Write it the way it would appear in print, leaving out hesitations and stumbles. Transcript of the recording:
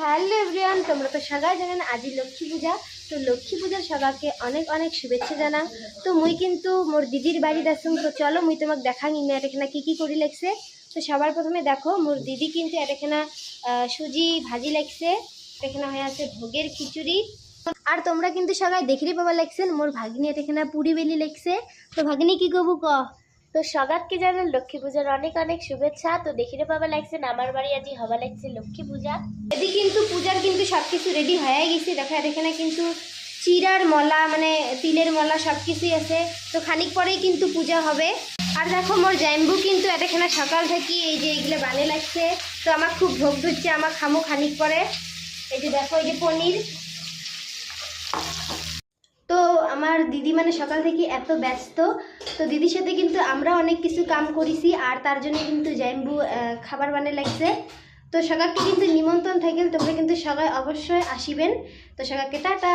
Hello everyone, তোমরা তো সবাই জানেন আজি লক্ষ্মী পূজা। তো লক্ষ্মী পূজার সবাইকে অনেক অনেক শুভেচ্ছা জানাও। তো মুই কিন্তু মোর দিদির বাড়ি আসুন। তো চলো মুই তোমাকে দেখাই এখানে কি কি করি লাগছে। তো সবার প্রথমে দেখো মোর দিদি কিন্তু এখানে সুজি ভাজি লাগছে, এখানে হয়ে আছে ভোগের খিচুড়ি। আর তোমরা কিন্তু সবাই দেখিয়ে পাবা লাগছেন মোর ভাগিনী এখানে পুরি বেলি লাগছে। তো ভাগিনী কি করবো ক? তো সবাইকে জানান লক্ষ্মী পূজার অনেক অনেক শুভেচ্ছা। তো দেখিতে পাবা লাগছেন আমার বাড়ি আজি হওয়া লাগছে লক্ষ্মী পূজা। এদি কিন্তু পূজার কিন্তু সব কিছু রেডি হয়ে গেছে। দেখো এখানে কিন্তু চিরার মলা মানে তিলের মলা সব কিছুই আছে। তো খানিক পরেই কিন্তু পূজা হবে। আর দেখো মোর জাইম্বু কিন্তু এখানে সকাল থেকে এই যে এগুলো বানে লাগছে। তো আমার খুব ভোগ ধরছে, আমার খামো খানিক পরে। এই যে দেখো এই যে পনির। তো আমার দিদি মানে সকাল থেকে এত ব্যস্ত, তো দিদির সাথে কিন্তু আমরা অনেক কিছু কাম করেছি। আর তার জন্য কিন্তু জাইম্বু খাবার বানিয়ে লাগছে। তো সবাইকে কিন্তু নিমন্ত্রণ থাকেন, তোমরা কিন্তু সবাই অবশ্যই আসিবেন। তো সবাইকে টাটা।